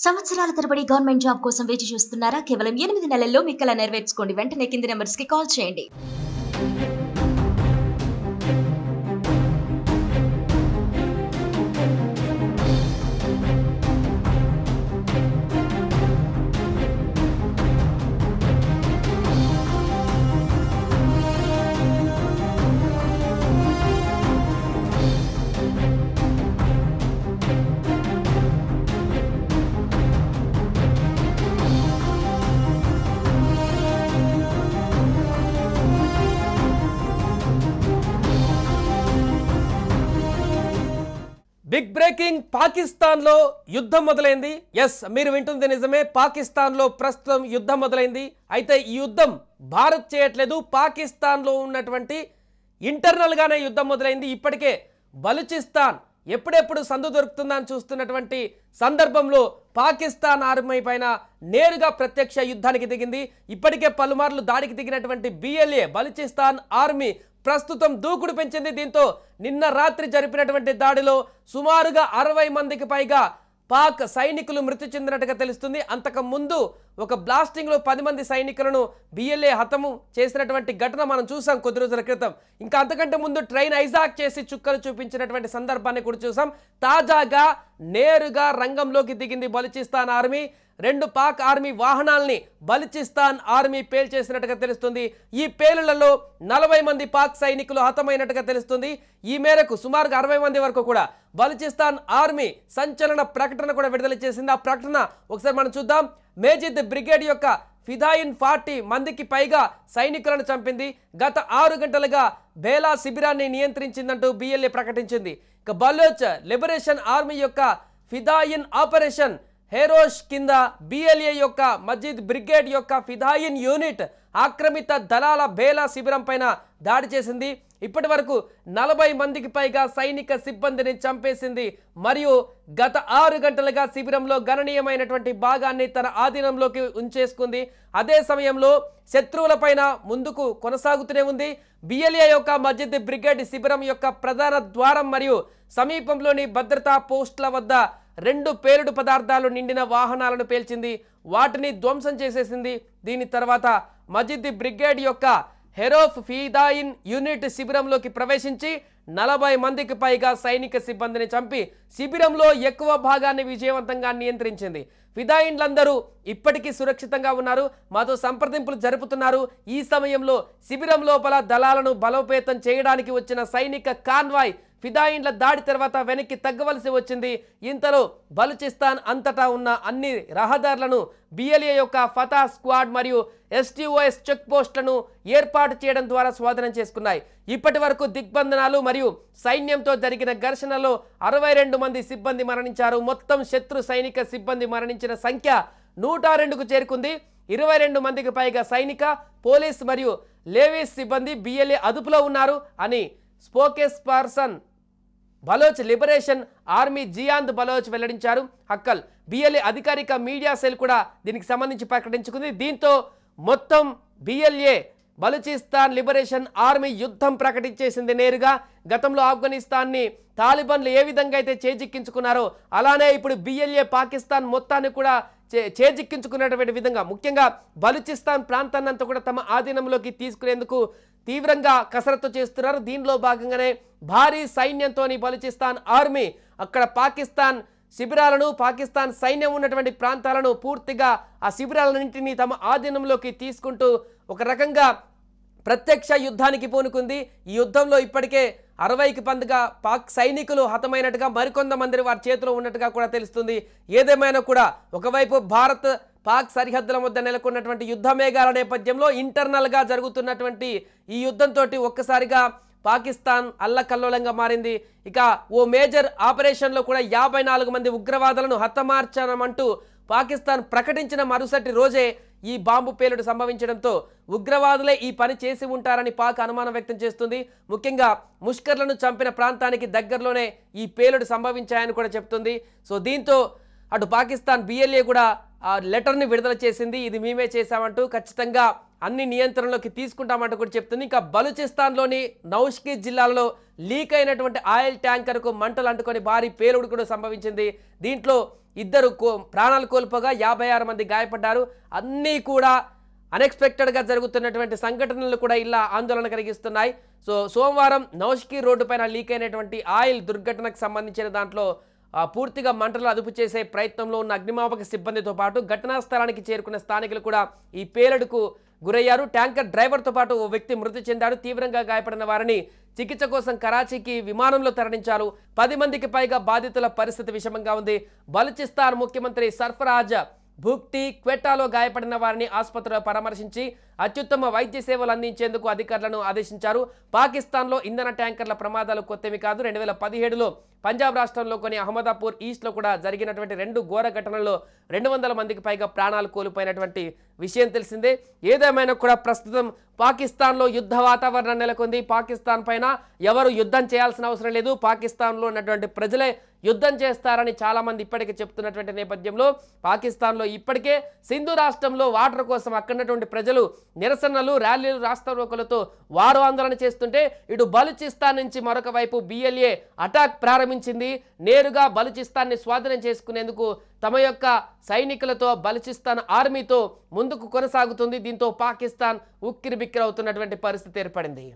సంవత్సరాల తరబడి government job కోసం వేచి చూస్తున్నారా? కేవలం 8 నెలల్లో మీ కల నెరవేర్చుకోండి. వెంటనే కింది నెంబర్స్‌కి కాల్ చేయండి. బిగ్ బ్రేకింగ్ పాకిస్తాన్లో యుద్ధం మొదలైంది. ఎస్, మీరు వింటుంది నిజమే. పాకిస్తాన్లో ప్రస్తుతం యుద్ధం మొదలైంది. అయితే ఈ యుద్ధం భారత్ చేయట్లేదు, పాకిస్తాన్లో ఉన్నటువంటి ఇంటర్నల్గానే యుద్ధం మొదలైంది. ఇప్పటికే బలూచిస్తాన్ ఎప్పుడెప్పుడు సందు దొరుకుతుందని చూస్తున్నటువంటి సందర్భంలో పాకిస్తాన్ ఆర్మీ పైన నేరుగా ప్రత్యక్ష యుద్ధానికి దిగింది. ఇప్పటికే పలుమార్లు దాడికి దిగినటువంటి BLA బలూచిస్తాన్ ఆర్మీ ప్రస్తుతం దూకుడు పెంచింది. దీంతో నిన్న రాత్రి జరిపినటువంటి దాడిలో సుమారుగా 60 మందికి పైగా పాక్ సైనికులు మృతి చెందినట్టుగా తెలుస్తుంది. అంతకు ముందు ఒక బ్లాస్టింగ్లో 10 మంది సైనికులను BLA హతము చేసినటువంటి ఘటన మనం చూసాం కొద్ది రోజుల క్రితం. ఇంకా అంతకంటే ముందు ట్రైన్ హైజాక్ చేసి చుక్కలు చూపించినటువంటి సందర్భాన్ని కూడా చూసాం. తాజాగా నేరుగా రంగంలోకి దిగింది బలూచిస్తాన్ ఆర్మీ. 2 పాక్ ఆర్మీ వాహనాల్ని బలూచిస్తాన్ ఆర్మీ పేల్చేసినట్టుగా తెలుస్తుంది. ఈ పేలుళ్లలో 40 మంది పాక్ సైనికులు హతమైనట్టుగా తెలుస్తుంది. ఈ మేరకు సుమారుగా 60 మంది వరకు కూడా బలూచిస్తాన్ ఆర్మీ సంచలన ప్రకటన కూడా విడుదల చేసింది. ఆ ప్రకటన ఒకసారి మనం చూద్దాం. మేజిద్ బ్రిగేడ్ యొక్క ఫిదాయిన్ 40 మందికి పైగా సైనికులను చంపింది. గత 6 గంటలుగా బేలా శిబిరాన్ని నియంత్రించిందంటూ BLA ప్రకటించింది. ఇక బలోచ్ లిబరేషన్ ఆర్మీ యొక్క ఫిదాయిన్ ఆపరేషన్ హెరోష్ కింద BLA యొక్క మజిద్ బ్రిగేడ్ యొక్క ఫిదాయిన్ యూనిట్ ఆక్రమిత దళాల బేలా శిబిరం పైన దాడి చేసింది. ఇప్పటి వరకు 40 మందికి పైగా సైనిక సిబ్బందిని చంపేసింది. మరియు గత 6 గంటలుగా శిబిరంలో గణనీయమైనటువంటి భాగాన్ని తన ఆధీనంలోకి ఉంచేసుకుంది. అదే సమయంలో శత్రువులపైన ముందుకు కొనసాగుతూనే ఉంది. BLA యొక్క మజిద్ బ్రిగేడ్ శిబిరం యొక్క ప్రధాన ద్వారం మరియు సమీపంలోని భద్రతా పోస్టుల వద్ద 2 పేలుడు పదార్థాలు నిండిన వాహనాలను పేల్చింది. వాటిని ధ్వంసం చేసేసింది. దీని తర్వాత మజిద్ బ్రిగేడ్ యొక్క హెరోఫ్ ఫిదాయిన్ యూనిట్ శిబిరంలోకి ప్రవేశించి 40 మందికి పైగా సైనిక సిబ్బందిని చంపి శిబిరంలో ఎక్కువ భాగాన్ని విజయవంతంగా నియంత్రించింది. ఫిదాయిన్లందరూ ఇప్పటికీ సురక్షితంగా ఉన్నారు, మాతో సంప్రదింపులు జరుపుతున్నారు. ఈ సమయంలో శిబిరం లోపల దళాలను బలోపేతం చేయడానికి వచ్చిన సైనిక కాన్వాయ్ ఫిదాయిన్ల దాడి తర్వాత వెనక్కి తగ్గవలసి వచ్చింది. ఇంతలో బలూచిస్తాన్ అంతటా ఉన్న అన్ని రహదారులను BLA యొక్క ఫతా స్క్వాడ్ మరియు STOS చెక్ పోస్టులను ఏర్పాటు చేయడం ద్వారా స్వాధీనం చేసుకున్నాయి. ఇప్పటి వరకు దిగ్బంధనాలు మరియు సైన్యంతో జరిగిన ఘర్షణలో 62 మంది సిబ్బంది మరణించారు. మొత్తం శత్రు సైనిక సిబ్బంది మరణించిన సంఖ్య 102కు చేరుకుంది. 22 మందికి పైగా సైనిక, పోలీస్ మరియు లేవీస్ సిబ్బంది BLA అదుపులో ఉన్నారు అని spokesperson Baloch Liberation Army Jiyand Baloch వెల్లడించారు. హక్కల్ BLA అధికారిక మీడియా సెల్ కూడా దీనికి సంబంధించి ప్రకటించుకుంది. దీంతో మొత్తం BLA బలూచిస్తాన్ లిబరేషన్ ఆర్మీ యుద్ధం ప్రకటించేసింది నేరుగా. గతంలో ఆఫ్ఘనిస్తాన్ని తాలిబాన్లు ఏ విధంగా అయితే చేజిక్కించుకున్నారో అలానే ఇప్పుడు BLA పాకిస్తాన్ మొత్తాన్ని కూడా చేజిక్కించుకున్నటువంటి విధంగా ముఖ్యంగా బలూచిస్తాన్ ప్రాంతాన్ని అంతా కూడా తమ ఆధీనంలోకి తీసుకునేందుకు తీవ్రంగా కసరత్తు చేస్తున్నారు. దీనిలో భాగంగానే భారీ సైన్యంతోని బలూచిస్తాన్ ఆర్మీ అక్కడ పాకిస్తాన్ శిబిరాలను, పాకిస్తాన్ సైన్యం ఉన్నటువంటి ప్రాంతాలను పూర్తిగా ఆ శిబిరాలన్నింటినీ తమ ఆధీనంలోకి తీసుకుంటూ ఒక రకంగా ప్రత్యక్ష యుద్ధానికి పూనుకుంది. ఈ యుద్ధంలో ఇప్పటికే 60కి పైగా పాక్ సైనికులు హతమైనట్టుగా, మరికొంతమంది వారి చేతిలో ఉన్నట్టుగా కూడా తెలుస్తుంది. ఏదేమైనా కూడా ఒకవైపు భారత్ పాక్ సరిహద్దుల వద్ద నెలకొన్నటువంటి యుద్ధ మేఘాల నేపథ్యంలో ఇంటర్నల్గా జరుగుతున్నటువంటి ఈ యుద్ధంతో ఒక్కసారిగా పాకిస్తాన్ అల్లకల్లోలంగా మారింది. ఇక ఓ మేజర్ ఆపరేషన్లో కూడా 54 మంది ఉగ్రవాదులను హతమార్చామంటూ పాకిస్తాన్ ప్రకటించిన మరుసటి రోజే ఈ బాంబు పేలుడు సంభవించడంతో ఉగ్రవాదులే ఈ పని చేసి ఉంటారని పాక్ అనుమానం వ్యక్తం చేస్తుంది. ముఖ్యంగా ముష్కర్లను చంపిన ప్రాంతానికి దగ్గరలోనే ఈ పేలుడు సంభవించాయని కూడా చెప్తుంది. సో దీంతో అటు పాకిస్తాన్ BLA కూడా ఆ లెటర్ని విడుదల చేసింది. ఇది మేమే చేశామంటూ ఖచ్చితంగా అన్ని నియంత్రణలోకి తీసుకుంటామంటూ కూడా చెప్తుంది. ఇంకా బలూచిస్తాన్లోని నౌష్కి జిల్లాలో లీక్ అయినటువంటి ఆయిల్ ట్యాంకర్కు మంటలు అంటుకొని భారీ పేలుడు కూడా సంభవించింది. దీంట్లో ఇద్దరు ప్రాణాలు కోల్పోగా 56 మంది గాయపడ్డారు. అన్నీ కూడా అన్ఎక్స్పెక్టెడ్గా జరుగుతున్నటువంటి సంఘటనలు కూడా ఇలా ఆందోళన కలిగిస్తున్నాయి. సోమవారం నౌష్కి రోడ్డు పైన లీక్ అయినటువంటి ఆయిల్ దుర్ఘటనకు సంబంధించిన దాంట్లో పూర్తిగా మంటలు అదుపు చేసే ప్రయత్నంలో ఉన్న అగ్నిమాపక సిబ్బందితో పాటు ఘటనా స్థలానికి చేరుకున్న స్థానికులు కూడా ఈ పేలుడుకు గురయ్యారు. ట్యాంకర్ డ్రైవర్తో పాటు ఓ వ్యక్తి మృతి చెందాడు. తీవ్రంగా గాయపడిన వారిని చికిత్స కోసం కరాచీకి విమానంలో తరలించారు. 10 మందికి పైగా బాధితుల పరిస్థితి విషమంగా ఉంది. బలూచిస్తాన్ ముఖ్యమంత్రి సర్ఫరాజ్ భుక్తి క్వెటాలో గాయపడిన వారిని ఆసుపత్రిలో పరామర్శించి అత్యుత్తమ వైద్య సేవలు అందించేందుకు అధికారులను ఆదేశించారు. పాకిస్తాన్లో ఇంధన ట్యాంకర్ల ప్రమాదాలు కొత్తవి కాదు. 2017లో పంజాబ్ రాష్ట్రంలో కొన్ని అహ్మదాపూర్ ఈస్ట్లో కూడా జరిగినటువంటి 2 ఘోర ఘటనల్లో 200 మందికి పైగా ప్రాణాలు కోల్పోయినటువంటి విషయం తెలిసిందే. ఏదేమైనా కూడా ప్రస్తుతం పాకిస్తాన్లో యుద్ధ వాతావరణం నెలకొంది. పాకిస్తాన్ పైన ఎవరు యుద్ధం చేయాల్సిన అవసరం లేదు, పాకిస్తాన్లో ఉన్నటువంటి ప్రజలే యుద్ధం చేస్తారని చాలామంది ఇప్పటికే చెప్తున్నటువంటి నేపథ్యంలో పాకిస్తాన్లో ఇప్పటికే సింధు రాష్ట్రంలో వాటర్ కోసం అక్కడున్నటువంటి ప్రజలు నిరసనలు, ర్యాలీలు, రాస్తారోకోలతో వారు ఆందోళన చేస్తుంటే ఇటు బలూచిస్తాన్ నుంచి మరొక వైపు BLA అటాక్ ప్రారంభించింది. నేరుగా బలూచిస్తాన్ని స్వాధీనం చేసుకునేందుకు తమ యొక్క సైనికులతో బలూచిస్తాన్ ఆర్మీతో ముందుకు కొనసాగుతుంది. దీంతో పాకిస్తాన్ ఉక్కిరిబిక్కిరవుతున్నటువంటి పరిస్థితి ఏర్పడింది.